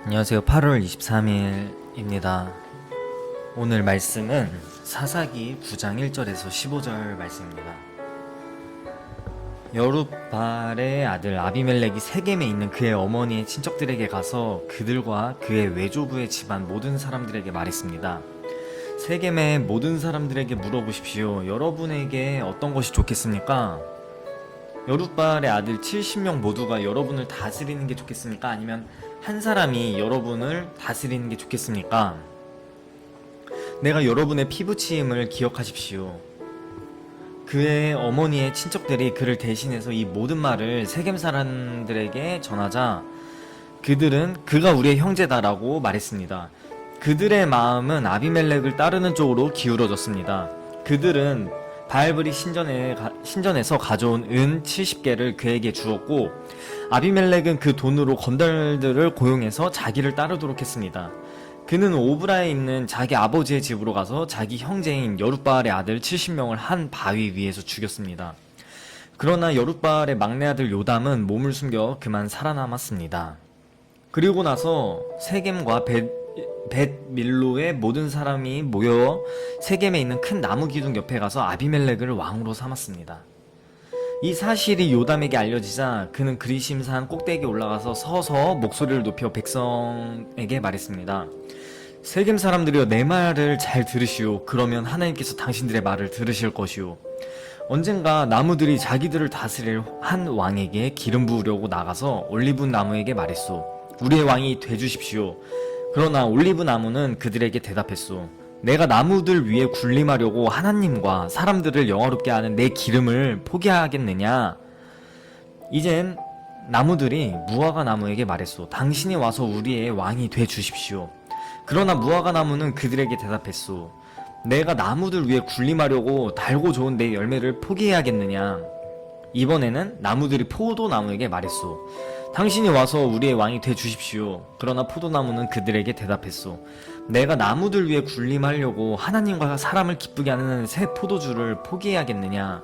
안녕하세요. 8월 23일입니다. 오늘 말씀은 사사기 9장 1절에서 15절 말씀입니다. 여룻바알의 아들 아비멜렉이 세겜에 있는 그의 어머니의 친척들에게 가서 그들과 그의 외조부의 집안 모든 사람들에게 말했습니다. 세겜의 모든 사람들에게 물어보십시오. 여러분에게 어떤 것이 좋겠습니까? 여룻바알의 아들 70명 모두가 여러분을 다스리는 게 좋겠습니까? 아니면 한 사람이 여러분을 다스리는 게 좋겠습니까? 내가 여러분의 피부치임을 기억하십시오. 그의 어머니의 친척들이 그를 대신해서 이 모든 말을 세겜 사람들에게 전하자 그들은 그가 우리의 형제다라고 말했습니다. 그들의 마음은 아비멜렉을 따르는 쪽으로 기울어졌습니다. 그들은 바알브리 신전에서 가져온 은 70개를 그에게 주었고 아비멜렉은 그 돈으로 건달들을 고용해서 자기를 따르도록 했습니다. 그는 오브라에 있는 자기 아버지의 집으로 가서 자기 형제인 여룻바알의 아들 70명을 한 바위 위에서 죽였습니다. 그러나 여룻바알의 막내 아들 요담은 몸을 숨겨 그만 살아남았습니다. 그리고 나서 세겜과 벳밀로의 모든 사람이 모여 세겜에 있는 큰 나무 기둥 옆에 가서 아비멜렉을 왕으로 삼았습니다. 이 사실이 요담에게 알려지자 그는 그리심산 꼭대기에 올라가서 서서 목소리를 높여 백성에게 말했습니다. 세겜 사람들이여, 내 말을 잘 들으시오. 그러면 하나님께서 당신들의 말을 들으실 것이오. 언젠가 나무들이 자기들을 다스릴 한 왕에게 기름 부으려고 나가서 올리브 나무에게 말했소. 우리의 왕이 되주십시오. 그러나 올리브 나무는 그들에게 대답했소. 내가 나무들 위에 군림하려고 하나님과 사람들을 영화롭게 하는 내 기름을 포기하겠느냐? 이젠 나무들이 무화과 나무에게 말했소. 당신이 와서 우리의 왕이 돼 주십시오. 그러나 무화과 나무는 그들에게 대답했소. 내가 나무들 위에 군림하려고 달고 좋은 내 열매를 포기해야겠느냐? 이번에는 나무들이 포도나무에게 말했소. 당신이 와서 우리의 왕이 돼 주십시오. 그러나 포도나무는 그들에게 대답했소. 내가 나무들 위에 군림하려고 하나님과 사람을 기쁘게 하는 새 포도주를 포기해야겠느냐?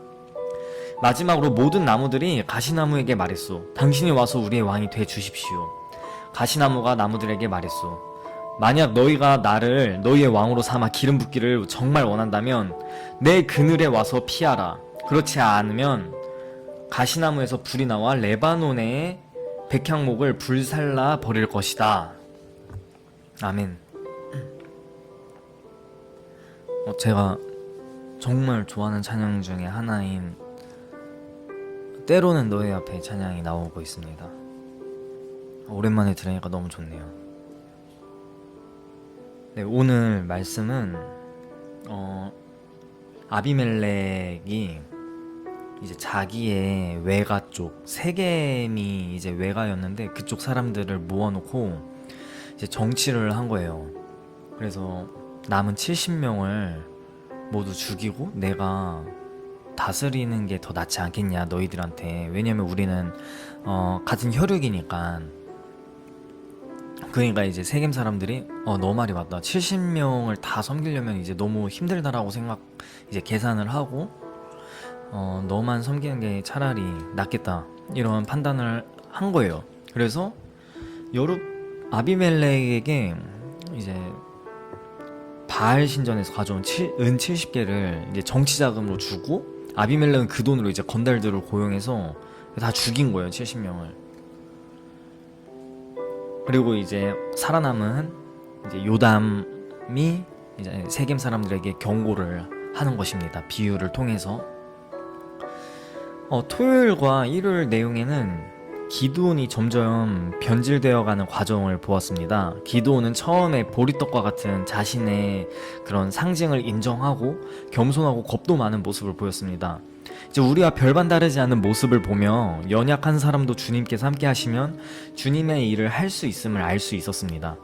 마지막으로 모든 나무들이 가시나무에게 말했소. 당신이 와서 우리의 왕이 돼 주십시오. 가시나무가 나무들에게 말했소. 만약 너희가 나를 너희의 왕으로 삼아 기름 붓기를 정말 원한다면 내 그늘에 와서 피하라. 그렇지 않으면 가시나무에서 불이 나와 레바논의 백향목을 불살라 버릴 것이다. 아멘. 제가 정말 좋아하는 찬양 중에 하나인 때로는 너의 앞에 찬양이 나오고 있습니다. 오랜만에 들으니까 너무 좋네요. 네, 오늘 말씀은 아비멜렉이 이제 자기의 외가 쪽, 세겜이 이제 외가였는데 그쪽 사람들을 모아놓고 이제 정치를 한 거예요. 그래서 남은 70명을 모두 죽이고 내가 다스리는 게 더 낫지 않겠냐 너희들한테. 왜냐면 우리는 같은 혈육이니까. 그러니까 이제 세겜 사람들이 너 말이 맞다. 70명을 다 섬기려면 이제 너무 힘들다라고 이제 계산을 하고 너만 섬기는 게 차라리 낫겠다 이런 판단을 한 거예요. 그래서 아비멜렉에게 이제 바알 신전에서 가져온 은 70개를 이제 정치 자금으로 주고 아비멜렉은 그 돈으로 이제 건달들을 고용해서 다 죽인 거예요. 70명을. 그리고 이제 살아남은 이제 요담이 이제 세겜 사람들에게 경고를 하는 것입니다. 비유를 통해서. 토요일과 일요일 내용에는 기드온이 점점 변질되어가는 과정을 보았습니다. 기드온은 처음에 보리떡과 같은 자신의 그런 상징을 인정하고 겸손하고 겁도 많은 모습을 보였습니다. 이제 우리와 별반 다르지 않은 모습을 보며 연약한 사람도 주님께서 함께 하시면 주님의 일을 할 수 있음을 알 수 있었습니다.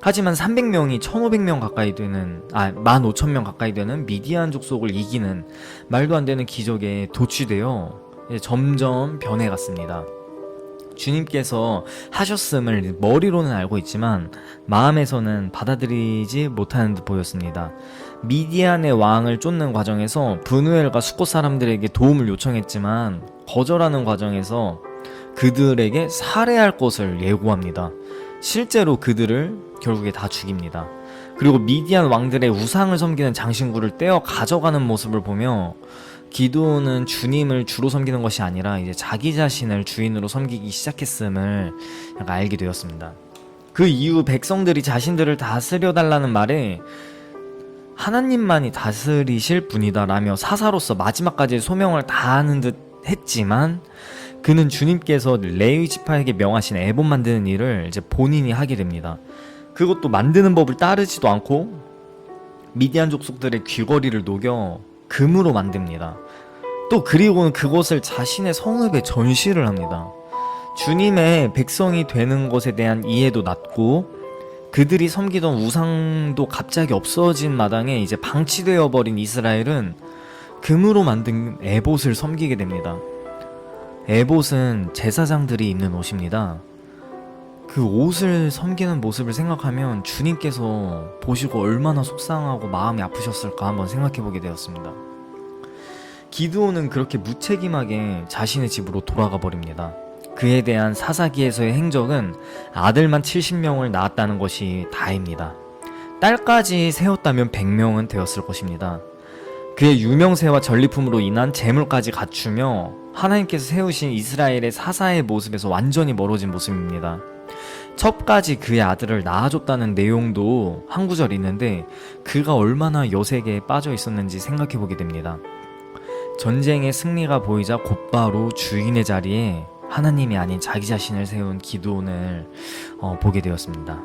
하지만 300명이 1500명 가까이 되는 15,000명 가까이 되는 미디안 족속을 이기는 말도 안 되는 기적에 도취되어 점점 변해갔습니다. 주님께서 하셨음을 머리로는 알고 있지만 마음에서는 받아들이지 못하는 듯 보였습니다. 미디안의 왕을 쫓는 과정에서 브누엘과 숫곳 사람들에게 도움을 요청했지만 거절하는 과정에서 그들에게 살해할 것을 예고합니다. 실제로 그들을 결국에 다 죽입니다. 그리고 미디안 왕들의 우상을 섬기는 장신구를 떼어 가져가는 모습을 보며 기드온은 주님을 주로 섬기는 것이 아니라 이제 자기 자신을 주인으로 섬기기 시작했음을 약간 알게 되었습니다. 그 이후 백성들이 자신들을 다스려 달라는 말에 하나님만이 다스리실 분이다라며 사사로서 마지막까지 소명을 다하는 듯 했지만 그는 주님께서 레위 지파에게 명하신 에봇 만드는 일을 이제 본인이 하게 됩니다. 그것도 만드는 법을 따르지도 않고 미디안 족속들의 귀걸이를 녹여 금으로 만듭니다. 또 그리고는 그것을 자신의 성읍에 전시를 합니다. 주님의 백성이 되는 것에 대한 이해도 낮고 그들이 섬기던 우상도 갑자기 없어진 마당에 이제 방치되어 버린 이스라엘은 금으로 만든 에봇을 섬기게 됩니다. 에봇은 제사장들이 입는 옷입니다. 그 옷을 섬기는 모습을 생각하면 주님께서 보시고 얼마나 속상하고 마음이 아프셨을까 한번 생각해보게 되었습니다. 기드온은 그렇게 무책임하게 자신의 집으로 돌아가 버립니다. 그에 대한 사사기에서의 행적은 아들만 70명을 낳았다는 것이 다입니다. 딸까지 세웠다면 100명은 되었을 것입니다. 그의 유명세와 전리품으로 인한 재물까지 갖추며 하나님께서 세우신 이스라엘의 사사의 모습에서 완전히 멀어진 모습입니다. 첩까지 그의 아들을 낳아줬다는 내용도 한 구절 있는데 그가 얼마나 여색에 빠져 있었는지 생각해보게 됩니다. 전쟁의 승리가 보이자 곧바로 주인의 자리에 하나님이 아닌 자기 자신을 세운 기드온을 보게 되었습니다.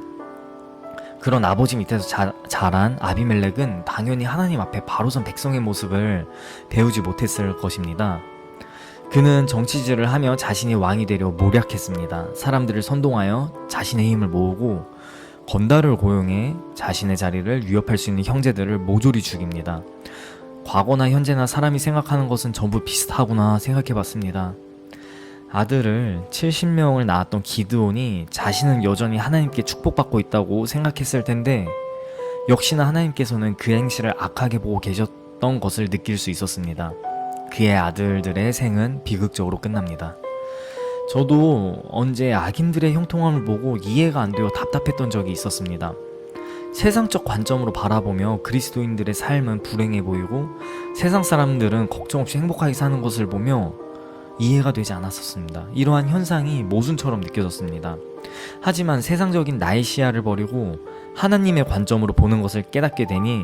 그런 아버지 밑에서 자란 아비멜렉은 당연히 하나님 앞에 바로 선 백성의 모습을 배우지 못했을 것입니다. 그는 정치질을 하며 자신이 왕이 되려 모략했습니다. 사람들을 선동하여 자신의 힘을 모으고 건달을 고용해 자신의 자리를 위협할 수 있는 형제들을 모조리 죽입니다. 과거나 현재나 사람이 생각하는 것은 전부 비슷하구나 생각해봤습니다. 아들을 70명을 낳았던 기드온이 자신은 여전히 하나님께 축복받고 있다고 생각했을 텐데 역시나 하나님께서는 그 행실을 악하게 보고 계셨던 것을 느낄 수 있었습니다. 그의 아들들의 생은 비극적으로 끝납니다. 저도 언제 악인들의 형통함을 보고 이해가 안 되어 답답했던 적이 있었습니다. 세상적 관점으로 바라보며 그리스도인들의 삶은 불행해 보이고 세상 사람들은 걱정 없이 행복하게 사는 것을 보며 이해가 되지 않았었습니다. 이러한 현상이 모순처럼 느껴졌습니다. 하지만 세상적인 나의 시야를 버리고 하나님의 관점으로 보는 것을 깨닫게 되니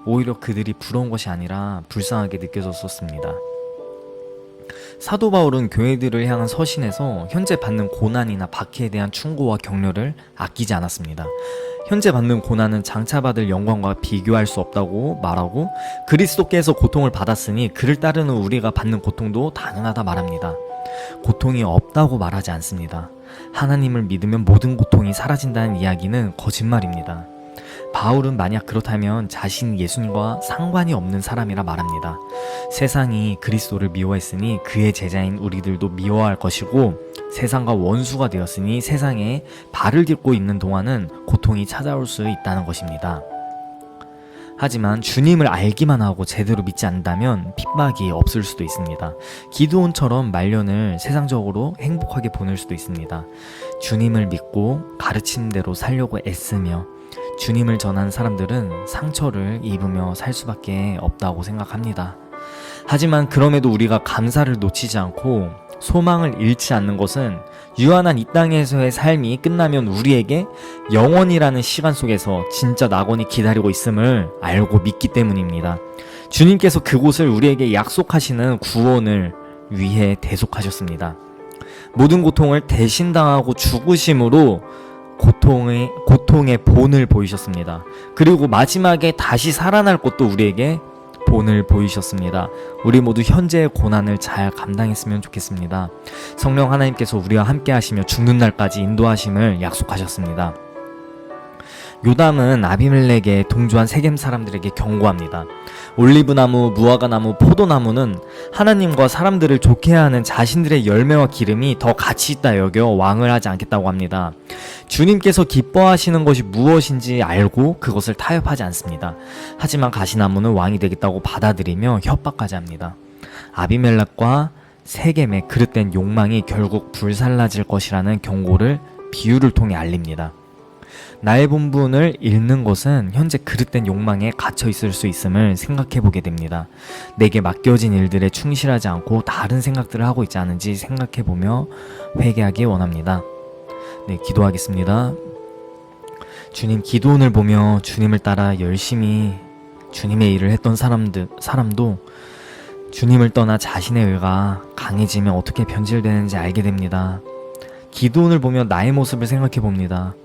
오히려 그들이 부러운 것이 아니라 불쌍하게 느껴졌었습니다. 사도 바울은 교회들을 향한 서신에서 현재 받는 고난이나 박해에 대한 충고와 격려를 아끼지 않았습니다. 현재 받는 고난은 장차 받을 영광과 비교할 수 없다고 말하고 그리스도께서 고통을 받았으니 그를 따르는 우리가 받는 고통도 당연하다 말합니다. 고통이 없다고 말하지 않습니다. 하나님을 믿으면 모든 고통이 사라진다는 이야기는 거짓말입니다. 바울은 만약 그렇다면 자신이 예수님과 상관이 없는 사람이라 말합니다. 세상이 그리스도를 미워했으니 그의 제자인 우리들도 미워할 것이고 세상과 원수가 되었으니 세상에 발을 딛고 있는 동안은 고통이 찾아올 수 있다는 것입니다. 하지만 주님을 알기만 하고 제대로 믿지 않는다면 핍박이 없을 수도 있습니다. 기드온처럼 말년을 세상적으로 행복하게 보낼 수도 있습니다. 주님을 믿고 가르치는 대로 살려고 애쓰며 주님을 전하는 사람들은 상처를 입으며 살 수밖에 없다고 생각합니다. 하지만 그럼에도 우리가 감사를 놓치지 않고 소망을 잃지 않는 것은 유한한 이 땅에서의 삶이 끝나면 우리에게 영원이라는 시간 속에서 진짜 낙원이 기다리고 있음을 알고 믿기 때문입니다. 주님께서 그곳을 우리에게 약속하시는 구원을 위해 대속하셨습니다. 모든 고통을 대신당하고 죽으심으로 고통의 본을 보이셨습니다. 그리고 마지막에 다시 살아날 것도 우리에게 본을 보이셨습니다. 우리 모두 현재의 고난을 잘 감당했으면 좋겠습니다. 성령 하나님께서 우리와 함께 하시며 죽는 날까지 인도하심을 약속하셨습니다. 요담은 아비멜렉에 동조한 세겜 사람들에게 경고합니다. 올리브나무, 무화과나무, 포도나무는 하나님과 사람들을 좋게 하는 자신들의 열매와 기름이 더 가치 있다 여겨 왕을 하지 않겠다고 합니다. 주님께서 기뻐하시는 것이 무엇인지 알고 그것을 타협하지 않습니다. 하지만 가시나무는 왕이 되겠다고 받아들이며 협박까지 합니다. 아비멜렉과 세겜의 그릇된 욕망이 결국 불살라질 것이라는 경고를 비유를 통해 알립니다. 나의 본분을 잃는 것은 현재 그릇된 욕망에 갇혀 있을 수 있음을 생각해 보게 됩니다. 내게 맡겨진 일들에 충실하지 않고 다른 생각들을 하고 있지 않은지 생각해 보며 회개하기 원합니다. 네, 기도하겠습니다. 주님, 기도원을 보며 주님을 따라 열심히 주님의 일을 했던 사람도 주님을 떠나 자신의 의가 강해지면 어떻게 변질되는지 알게 됩니다. 기도원을 보며 나의 모습을 생각해 봅니다.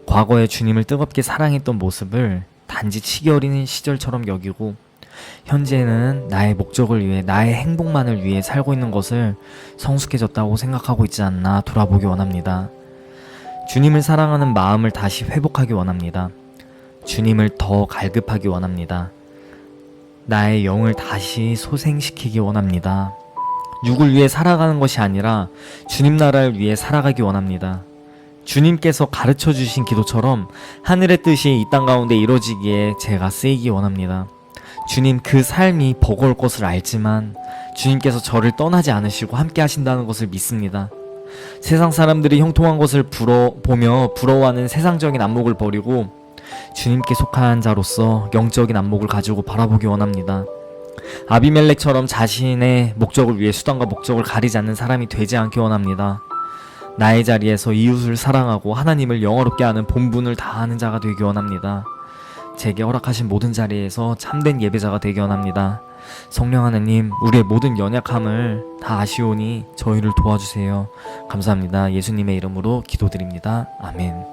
과거에 주님을 뜨겁게 사랑했던 모습을 단지 치기 어린 시절처럼 여기고 현재는 나의 목적을 위해, 나의 행복만을 위해 살고 있는 것을 성숙해졌다고 생각하고 있지 않나 돌아보기 원합니다. 주님을 사랑하는 마음을 다시 회복하기 원합니다. 주님을 더 갈급하기 원합니다. 나의 영을 다시 소생시키기 원합니다. 육을 위해 살아가는 것이 아니라 주님 나라를 위해 살아가기 원합니다. 주님께서 가르쳐 주신 기도처럼 하늘의 뜻이 이 땅 가운데 이루어지기에 제가 쓰이기 원합니다. 주님, 그 삶이 버거울 것을 알지만 주님께서 저를 떠나지 않으시고 함께 하신다는 것을 믿습니다. 세상 사람들이 형통한 것을 보며 부러워하는 세상적인 안목을 버리고 주님께 속한 자로서 영적인 안목을 가지고 바라보기 원합니다. 아비멜렉처럼 자신의 목적을 위해 수단과 목적을 가리지 않는 사람이 되지 않기 원합니다. 나의 자리에서 이웃을 사랑하고 하나님을 영화롭게 하는 본분을 다하는 자가 되기 원합니다. 제게 허락하신 모든 자리에서 참된 예배자가 되기 원합니다. 성령 하나님, 우리의 모든 연약함을 다 아시오니 저희를 도와주세요. 감사합니다. 예수님의 이름으로 기도드립니다. 아멘.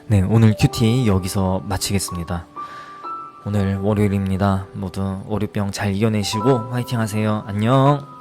네, 오늘 큐티 여기서 마치겠습니다. 오늘 월요일입니다. 모두 월요병 잘 이겨내시고 화이팅 하세요. 안녕.